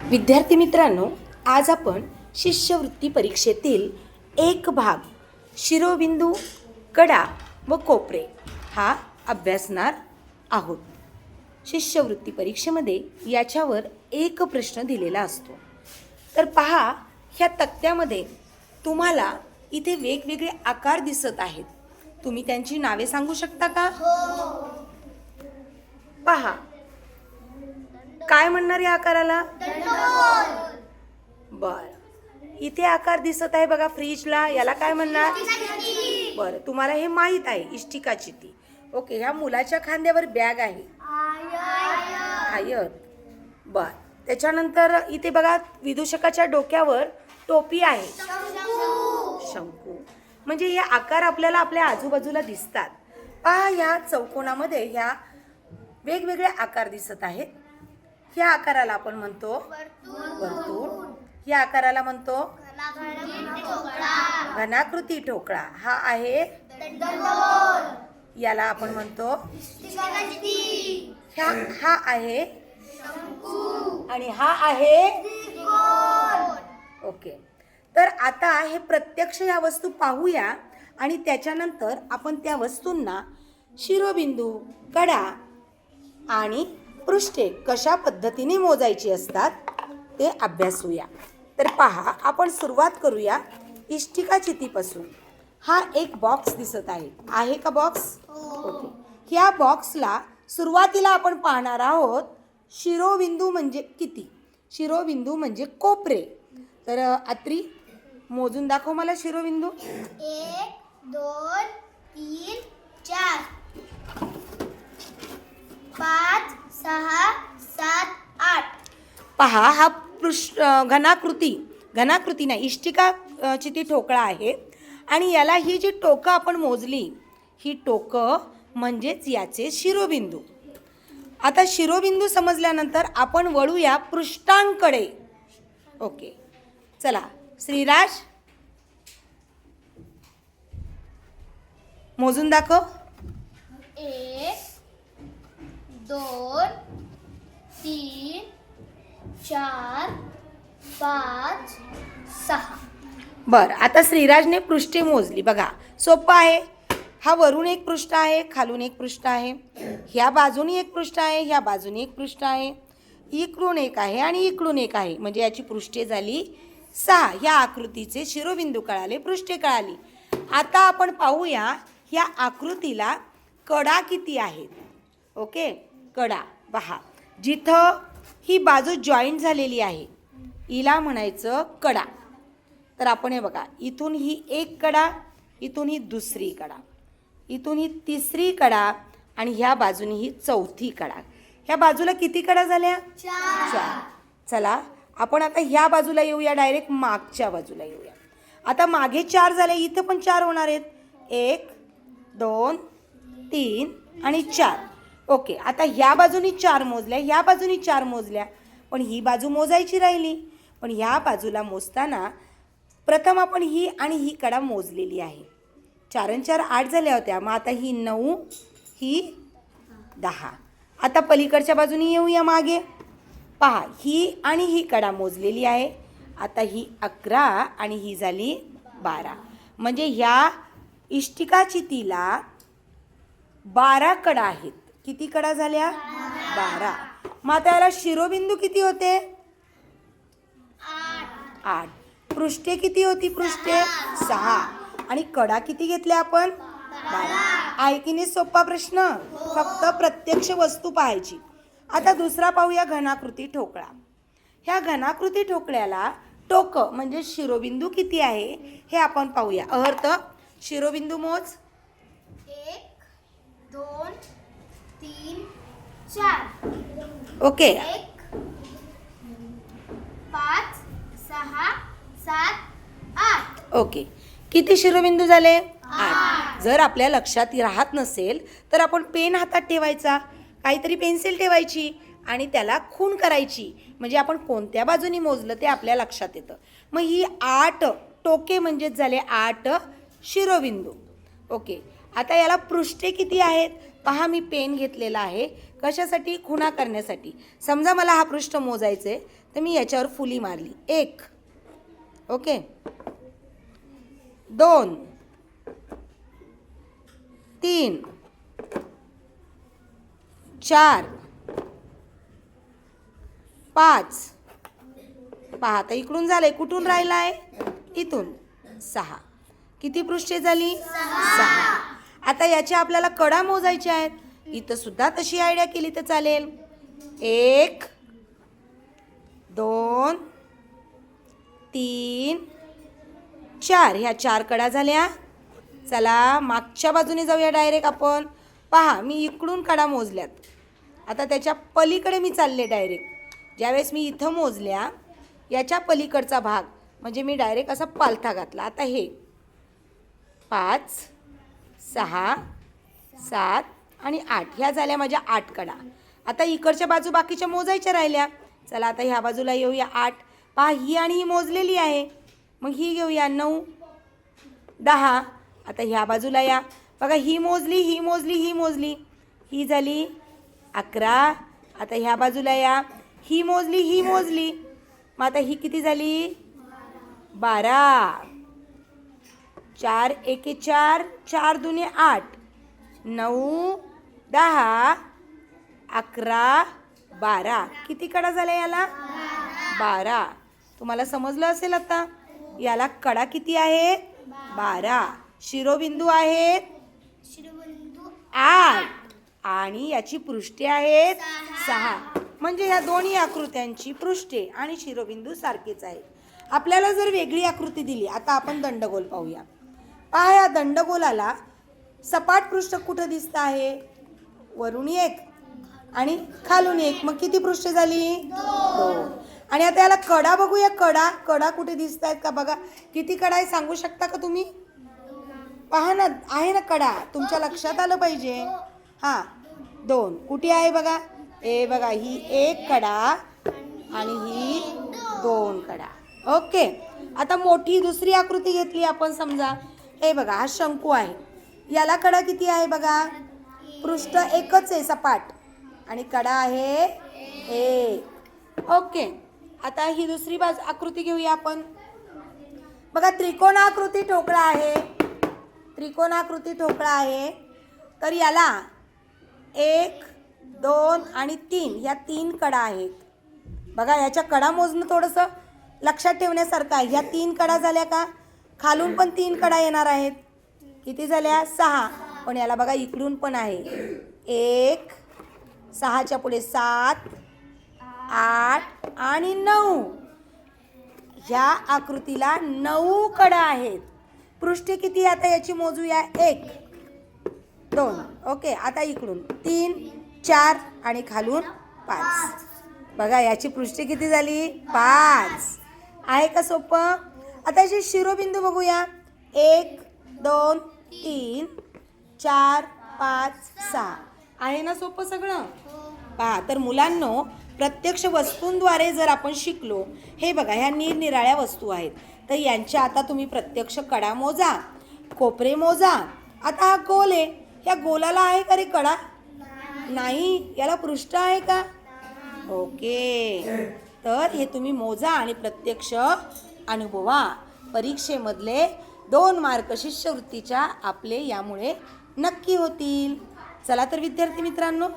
विद्यार्थी मित्रांनो, आज आपण शिष्यवृत्ती परीक्षेतील एक भाग शिरोबिंदू, कडा व कोपरे हा अभ्यासणार आहोत. शिष्यवृत्ती परीक्षेमध्ये याच्यावर एक प्रश्न दिलेला असतो. तर पहा, ह्या तक्त्यामध्ये तुम्हाला इथे वेगवेगळे आकार दिसत आहेत. तुम्ही त्यांची नावे सांगू शकता का? पहा, काय म्हणणार या आकाराला? बर, इथे आकार दिसत आहे बघा फ्रीजला, याला काय म्हणणार? बर, तुम्हाला हे माहित आहे, इष्टिका चिती. ओके, ह्या मुलाच्या खांद्यावर बॅग आहे, आयत. बर, त्याच्यानंतर इथे बघा विदूषकाच्या डोक्यावर टोपी आहे, शंकू. म्हणजे हे आकार आपल्याला आपल्या आजूबाजूला दिसतात. पहा, ह्या चौकोनामध्ये ह्या वेगवेगळे आकार दिसत आहेत. ह्या आकाराला आपण म्हणतो वर्तुळ. ह्या आकाराला म्हणतो घनाकृती ठोकळा. हा आहे याला आपण म्हणतो हा आहे आणि हा आहे. ओके, तर आता हे प्रत्यक्ष या वस्तू पाहूया आणि त्याच्यानंतर आपण त्या वस्तूंना शिरोबिंदू, कडा आणि पृष्ठे कशा पद्धतीने मोजायची असतात ते अभ्यासूया. तर पहा, आपण सुरुवात करूया इष्टिका चितीपासून. हा एक बॉक्स दिसत आहे का बॉक्स? ओके, ह्या बॉक्सला सुरुवातीला आपण पाहणार आहोत शिरोबिंदू म्हणजे किती. शिरोबिंदू म्हणजे कोपरे. तर आत्री मोजून दाखव मला शिरोबिंदू. 1 2 3 4 5 6 7 8. पहा, हा घनाकृती नाही, इष्टिका चिती ठोकळा आहे आणि याला ही जी टोकं आपण मोजली, ही टोकं म्हणजेच याचे शिरोबिंदू. आता शिरोबिंदू समजल्यानंतर आपण वळूया पृष्ठांकडे. ओके, चला श्रीराज मोजून दाखव. 1 2 3 4 5 6. बर, आता श्रीराजने पृष्ठे मोजली. बघा, सोपं आहे. हा वरून एक पृष्ठ आहे, खालून एक पृष्ठ आहे, ह्या बाजूनी एक पृष्ठ आहे, ह्या बाजूनी एक पृष्ठ आहे, इकडून एक आहे आणि इकडून एक आहे. म्हणजे याची पृष्ठे झाली 6. ह्या आकृतीचे शिरोबिंदू कळाले, पृष्ठे कळाली. आता आपण पाहूया ह्या आकृतीला कडा किती आहेत. ओके, कडा पहा, जिथं ही बाजू जॉईंट झालेली आहे हिला म्हणायचं कडा. तर आपण हे बघा, इथून ही एक कडा, इथून ही दुसरी कडा, इथून ही तिसरी कडा आणि ह्या बाजूनी ही चौथी कडा. ह्या बाजूला किती कडा झाल्या? 4. चला, आपण आता ह्या बाजूला येऊया, डायरेक्ट मागच्या बाजूला येऊया. आता मागे 4 झाले, इथं पण 4 होणार आहेत. 1 2 3 आणि 4. ओके, आता ह्या बाजूनी 4 मोजल्या, ह्या बाजूनी 4 मोजल्या, पण ही बाजू मोजायची राहिली. पण ह्या बाजूला मोजताना प्रथम आपण ही आणि ही कडा मोजलेली आहे. 4 आणि 4 8 झाल्या होत्या. मग आता ही 9, ही 10. आता पलीकडच्या बाजूनी येऊया मागे. पहा, ही आणि ही कडा मोजलेली आहे. आता ही 11 आणि ही झाली 12. म्हणजे ह्या इष्टिका चितीला 12 कडा आहेत. किती कडा झाल्या? 12. मग आता याला शिरोबिंदू किती होते? 8. पृष्ठे किती होती? पृष्ठे 6. आणि कडा किती घेतल्या आपण? 12. आहे की नाही सोपा प्रश्न? फक्त प्रत्यक्ष वस्तू पाहायची. आता दुसरा पाहूया घनाकृती ठोकळा. ह्या घनाकृती ठोकळ्याला टोकं म्हणजे शिरोबिंदू किती आहे हे आपण पाहूया. अर्थ शिरोबिंदू मोज. 1 2 3 4. ओके, 1 5 6 7 8. ओके, किती शिरोबिंदू झाले? 8. जर आपल्या लक्षात राहत नसेल तर आपण पेन हातात ठेवायचा, काहीतरी पेन्सिल ठेवायची आणि त्याला खूण करायची. म्हणजे आपण कोणत्या बाजूनी मोजलं ते आपल्या लक्षात येतं. मग ही 8 टोके म्हणजेच झाले 8 शिरोबिंदू. ओके, आता याला पृष्ठे किती आहेत? पहा, मी पेन घेतलेला आहे कशासाठी? खुणा करण्यासाठी. समजा मला हा पृष्ठ मोजायचं आहे तर मी याच्यावर फुली मारली. 1, ओके, 2, 3, 4, 5. पहा आता इकडून झालंय, कुठून राहिला आहे? इथून. 6. किती पृष्ठे झाली? 6. आता याच्या आपल्याला कडा मोजायच्या आहेत. इथं सुद्धा तशी आयडिया केली तर चालेल. 1, 2, 3, 4. ह्या 4 कडा झाल्या. चला मागच्या बाजूने जाऊया डायरेक्ट आपण. पहा मी इकडून कडा मोजल्यात. आता त्याच्या पलीकडे मी चालले डायरेक्ट. ज्यावेळेस मी इथं मोजल्या याच्या पलीकडचा भाग म्हणजे मी डायरेक्ट असा पालथा घातला. आता हे 5, 6, 7 आणि 8 ह्या झाल्या माझ्या 8 कडा. आता इकडच्या बाजू बाकीच्या मोजायच्या राहिल्या. चला आता ह्या बाजूला येऊया. 8. पहा ही आणि ही मोजलेली आहे. मग ही घेऊया. 9, 10. आता ह्या बाजूला या. बघा ही मोजली, ही मोजली, ही मोजली. ही झाली 11. आता ह्या बाजूला या. ही मोजली, ही मोजली. मग आता ही किती झाली? 12. 4 एके 4, 4 दुने 8, 9, 10, 11, 12. किती कडा झाल्या याला? 12. तुम्हाला समजलं असेल आता. याला कडा किती आहेत? 12. शिरोबिंदू आहेत शिरोबिंदू 8 आणि याची पृष्ठे आहेत 6. म्हणजे या दोन्ही आकृत्यांची पृष्ठे आणि शिरोबिंदू सारखेच आहेत. आपल्याला जर वेगळी आकृती दिली, आता आपण दंडगोल पाहूया. पहा या दंडगोलाला सपाट पृष्ठ कुठं दिसतं आहे? वरून 1 आणि खालून 1. मग किती पृष्ठे झाली? 2. आणि आता याला कडा बघूया. कडा कडा कुठे दिसत आहेत का बघा. किती कडा आहे सांगू शकता का तुम्ही? पहा ना, आहे ना कडा. तुमच्या लक्षात आलं पाहिजे. हां 2. कुठे आहे बघा? बघा ही 1 कडा आणि ही 2 कडा. ओके. आता मोठी दुसरी आकृती घेतली आपण. समजा हे बघा हा शंकू आहे. याला कडा किती आहे बघा? पृष्ठ एकच आहे सपाट आणि कडा आहे 1. ओके. आता ही दुसरी आकृती घेऊया आपण. बघा त्रिकोणाकृती ठोकळा आहे. त्रिकोणाकृती ठोकळा आहे. तर याला 1, 2 आणि 3 या 3 कडा आहेत. बघा याच्या कडा मोजणं थोडंसं लक्षात ठेवण्यासारखं आहे. ह्या 3 कडा झाल्या का? खालून पण 3 कडा येणार आहेत. किती झाल्या? 6. पण याला बघा इकडून पण आहे. 1, 6च्या पुढे 7, 8 आणि 9. ह्या आकृतीला 9 कडा आहेत. पृष्ठे किती आता याची मोजूया. 1, 2. ओके. आता इकडून 3, 4 आणि खालून 5. बघा याची पृष्ठे किती झाली? 5. आहे का सोपं? आता याचे शिरोबिंदू बघूया. 1, 2, 3, 4, 5, 6. आहे ना सोपं सगळं? पहा तर मुलांनो, प्रत्यक्ष वस्तूंद्वारे जर आपण शिकलो. हे बघा ह्या निरनिराळ्या वस्तू आहेत. तर यांच्या आता तुम्ही प्रत्यक्ष कडा मोजा, कोपरे मोजा. आता हा गोल आहे. ह्या गोलाला आहे का रे कडा? नाही. याला पृष्ठ आहे का? ओके. तर हे तुम्ही मोजा आणि प्रत्यक्ष अनुभवा. परीक्षेमधले 2 मार्क शिष्यवृत्तीच्या आपले यामुळे नक्की होतील. चला तर विद्यार्थी मित्रांनो,